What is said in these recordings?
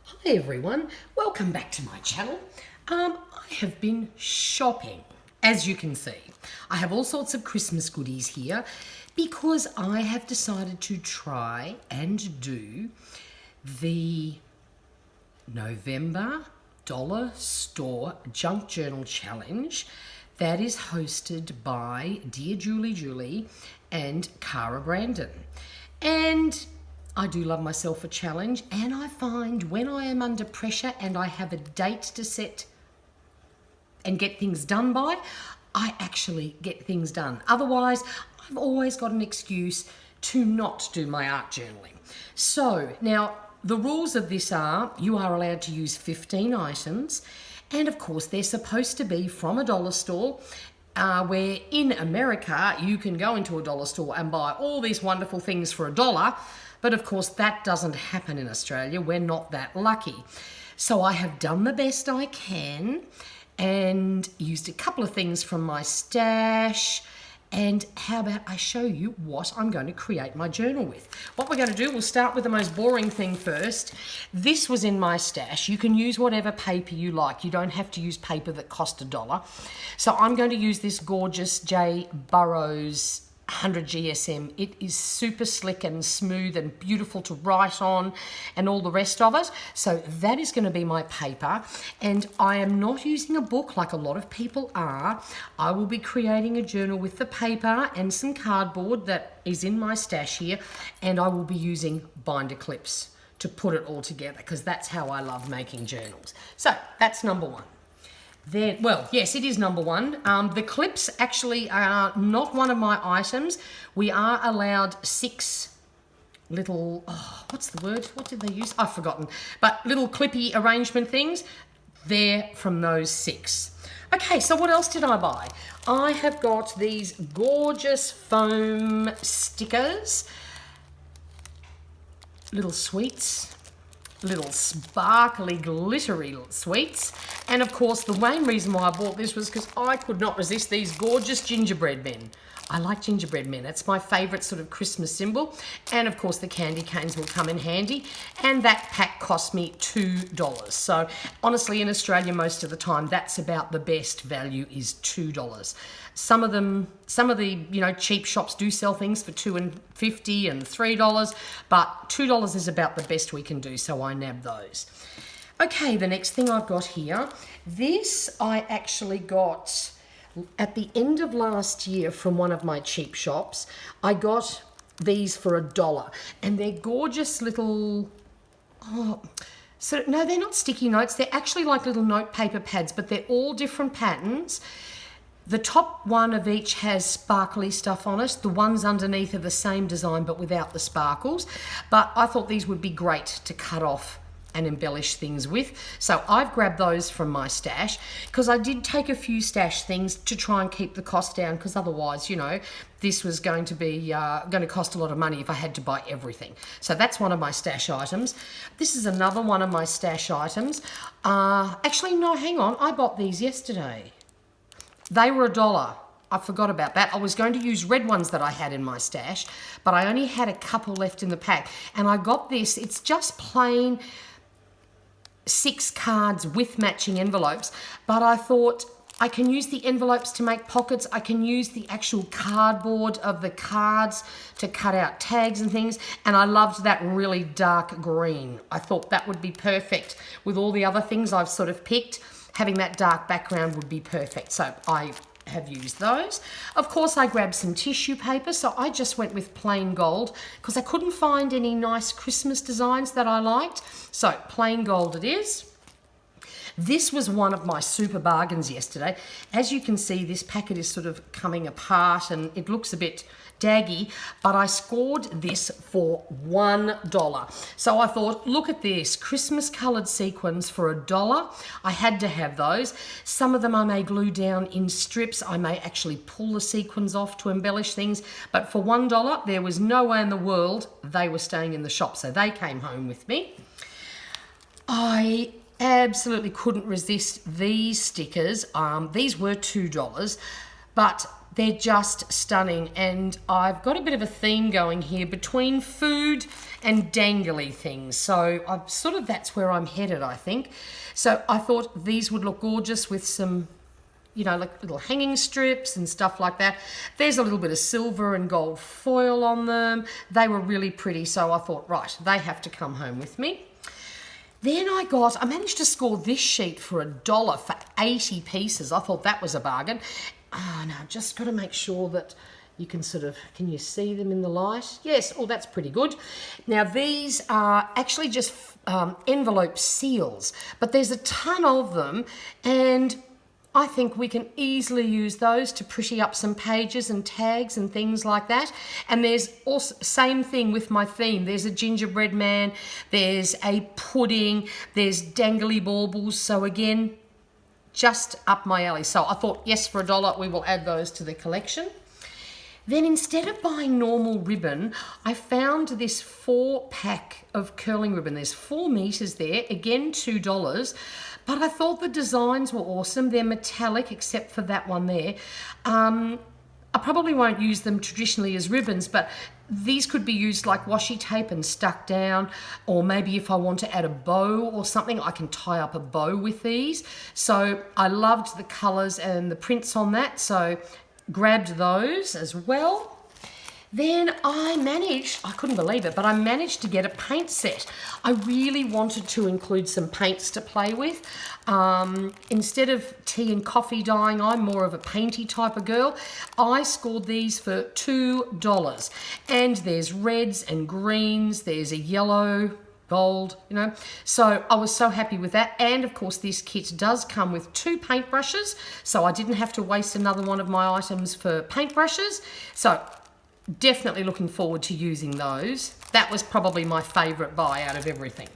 Hi everyone, welcome back to my channel. I have been shopping, as you can see. I have all sorts of Christmas goodies here because I have decided to try and do the November Dollar Store Junk Journal Challenge that is hosted by Dear Julie and Cara Brandon. And I do love myself a challenge, and I find when I am under pressure and I have a date to set and get things done by, I actually get things done. Otherwise, I've always got an excuse to not do my art journaling. So now the rules of this are you are allowed to use 15 items, and of course they're supposed to be from a dollar store. Where in America you can go into a dollar store and buy all these wonderful things for $1. But of course, that doesn't happen in Australia. We're not that lucky. So I have done the best I can and used a couple of things from my stash. And how about I show you what I'm going to create my journal with. What we're going to do, we'll start with the most boring thing first. This was in my stash. You can use whatever paper you like. You don't have to use paper that cost $1. So I'm going to use this gorgeous J. Burroughs 100 GSM. It is super slick and smooth and beautiful to write on and all the rest of it. So that is going to be my paper, and I am not using a book like a lot of people are. I will be creating a journal with the paper and some cardboard that is in my stash here, and I will be using binder clips to put it all together because that's how I love making journals. So that's number one. Then, well, yes, it is number one. The clips actually are not one of my items. We are allowed 6 little, what's the word? What did they use? I've forgotten. But little clippy arrangement things, they're from those 6. Okay, so what else did I buy? I have got these gorgeous foam stickers, little sweets, little sparkly, glittery sweets. And of course, the main reason why I bought this was because I could not resist these gorgeous gingerbread men. I like gingerbread men. It's my favourite sort of Christmas symbol. And of course, the candy canes will come in handy. And that pack cost me $2. So honestly, in Australia, most of the time, that's about the best value is $2. Some of the cheap shops do sell things for $2.50 and $3, but $2 is about the best we can do. So I nabbed those. Okay, the next thing I've got here, this I actually got at the end of last year from one of my cheap shops. I got these for $1, and they're gorgeous little, no, they're not sticky notes. They're actually like little note paper pads, but they're all different patterns. The top one of each has sparkly stuff on it. The ones underneath are the same design, but without the sparkles. But I thought these would be great to cut off and embellish things with. So I've grabbed those from my stash because I did take a few stash things to try and keep the cost down, because otherwise, this was going to be going to cost a lot of money if I had to buy everything. So that's one of my stash items. This is another one of my stash items. Actually, no, hang on. I bought these yesterday. They were $1. I forgot about that. I was going to use red ones that I had in my stash, but I only had a couple left in the pack. And I got this. It's just plain 6 cards with matching envelopes, but I thought I can use the envelopes to make pockets. I can use the actual cardboard of the cards to cut out tags and things, and I loved that really dark green. I thought that would be perfect with all the other things I've sort of picked. Having that dark background would be perfect, so I have used those. Of course, I grabbed some tissue paper, so I just went with plain gold because I couldn't find any nice Christmas designs that I liked. So plain gold it is. This was one of my super bargains yesterday. As you can see, this packet is sort of coming apart and it looks a bit daggy, but I scored this for $1. So I thought, look at this, Christmas coloured sequins for $1. I had to have those. Some of them I may glue down in strips. I may actually pull the sequins off to embellish things, but for $1, there was no way in the world they were staying in the shop, so they came home with me. I absolutely couldn't resist these stickers. These were $2, but they're just stunning, and I've got a bit of a theme going here between food and dangly things. So that's where I'm headed, I think. So I thought these would look gorgeous with some, like little hanging strips and stuff like that. There's a little bit of silver and gold foil on them. They were really pretty, so I thought, right, they have to come home with me. Then I managed to score this sheet for $1 for 80 pieces. I thought that was a bargain. Now I've just got to make sure that you can can you see them in the light? Yes, that's pretty good. Now these are actually just envelope seals, but there's a ton of them, and I think we can easily use those to pretty up some pages and tags and things like that. And there's also, same thing with my theme. There's a gingerbread man, there's a pudding, there's dangly baubles. So again, just up my alley. So I thought, yes, for $1, we will add those to the collection. Then instead of buying normal ribbon, I found this 4-pack of curling ribbon. There's 4 meters there, again, $2. But I thought the designs were awesome. They're metallic, except for that one there. I probably won't use them traditionally as ribbons, but these could be used like washi tape and stuck down, or maybe if I want to add a bow or something, I can tie up a bow with these. So I loved the colors and the prints on that, so grabbed those as well. Then I couldn't believe it, but I managed to get a paint set. I really wanted to include some paints to play with. Instead of tea and coffee dyeing, I'm more of a painty type of girl. I scored these for $2. And there's reds and greens, there's a yellow, gold, So I was so happy with that. And of course, this kit does come with 2 paintbrushes, so I didn't have to waste another one of my items for paintbrushes. So definitely looking forward to using those. That was probably my favorite buy out of everything.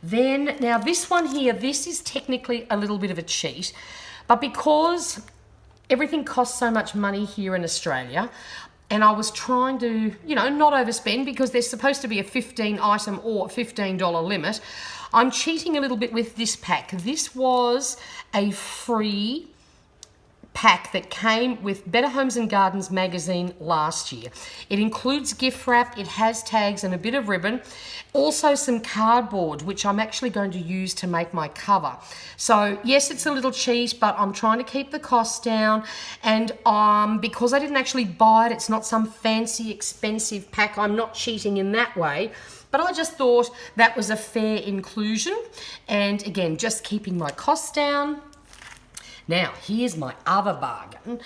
Then, now this one here, this is technically a little bit of a cheat, but because everything costs so much money here in Australia, and I was trying to, not overspend, because there's supposed to be a 15 item or $15 limit, I'm cheating a little bit with this pack. This was a free pack that came with Better Homes and Gardens magazine last year. It includes gift wrap, it has tags and a bit of ribbon, also some cardboard, which I'm actually going to use to make my cover. So yes, it's a little cheat, but I'm trying to keep the costs down, and because I didn't actually buy it, it's not some fancy expensive pack, I'm not cheating in that way. But I just thought that was a fair inclusion, and again, just keeping my costs down. Now, here's my other bargain.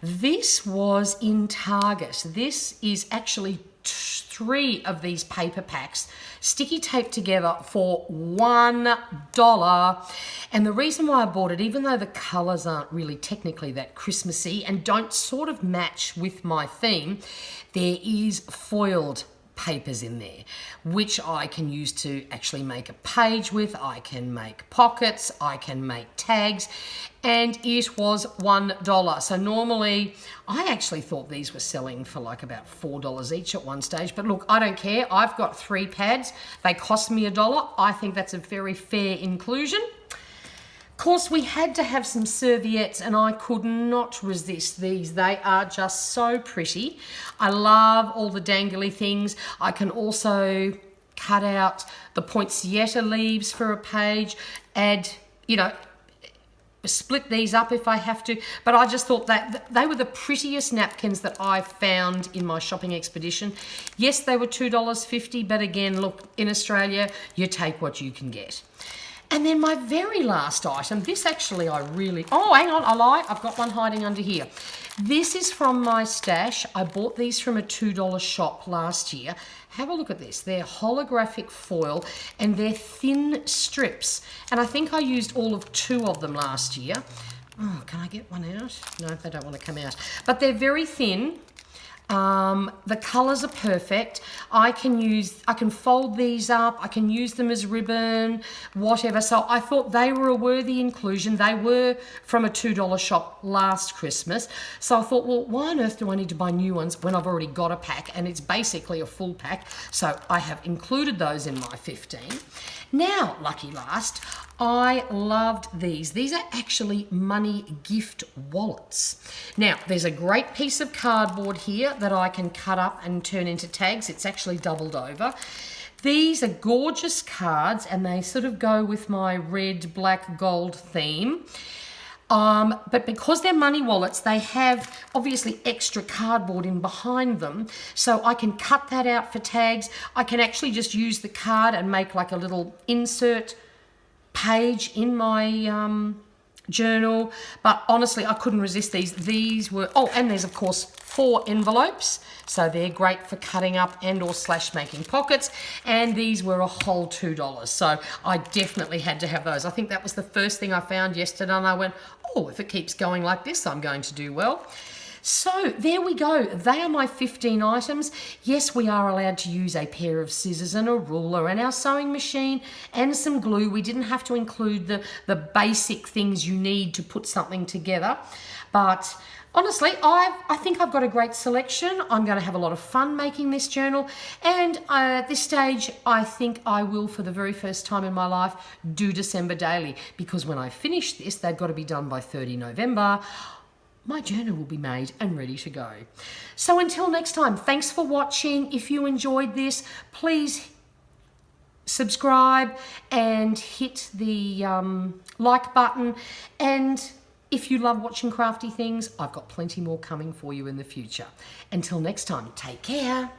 This was in Target. This is actually 3 of these paper packs, sticky taped together for $1. And the reason why I bought it, even though the colours aren't really technically that Christmassy and don't sort of match with my theme, there is foiled papers in there, which I can use to actually make a page with. I can make pockets, I can make tags, and it was $1. So normally, I actually thought these were selling for like about $4 each at one stage, but look, I don't care. I've got 3 pads. They cost me $1. I think that's a very fair inclusion. Of course, we had to have some serviettes, and I could not resist these. They are just so pretty. I love all the dangly things. I can also cut out the poinsettia leaves for a page, add, split these up if I have to. But I just thought that they were the prettiest napkins that I found in my shopping expedition. Yes, they were $2.50, but again, look, in Australia, you take what you can get. And then my very last item, this actually oh, hang on, I lied. I've got one hiding under here. This is from my stash. I bought these from a $2 shop last year. Have a look at this. They're holographic foil, and they're thin strips. And I think I used all of 2 of them last year. Oh, can I get one out? No, they don't want to come out. But they're very thin. The colours are perfect. I can fold these up, I can use them as ribbon, whatever. So I thought they were a worthy inclusion. They were from a $2 shop last Christmas. So I thought, well, why on earth do I need to buy new ones when I've already got a pack? And it's basically a full pack. So I have included those in my 15. Now, lucky last, I loved these. These are actually money gift wallets. Now, there's a great piece of cardboard here that I can cut up and turn into tags. It's actually doubled over. These are gorgeous cards and they sort of go with my red, black, gold theme. But because they're money wallets, they have obviously extra cardboard in behind them. So I can cut that out for tags. I can actually just use the card and make like a little insert page in my journal. But honestly, I couldn't resist these. These were, oh, and there's of course 4 envelopes. So they're great for cutting up and or slash making pockets. And these were a whole $2. So I definitely had to have those. I think that was the first thing I found yesterday and I went, oh, if it keeps going like this, I'm going to do well. So there we go. They are my 15 items. Yes, we are allowed to use a pair of scissors and a ruler and our sewing machine and some glue. We didn't have to include the basic things you need to put something together. But honestly, I think I've got a great selection. I'm going to have a lot of fun making this journal. And at this stage, I think I will, for the very first time in my life, do December daily. Because when I finish this, they've got to be done by 30 November. My journal will be made and ready to go. So until next time, thanks for watching. If you enjoyed this, please subscribe and hit the like button. And if you love watching crafty things, I've got plenty more coming for you in the future. Until next time, take care.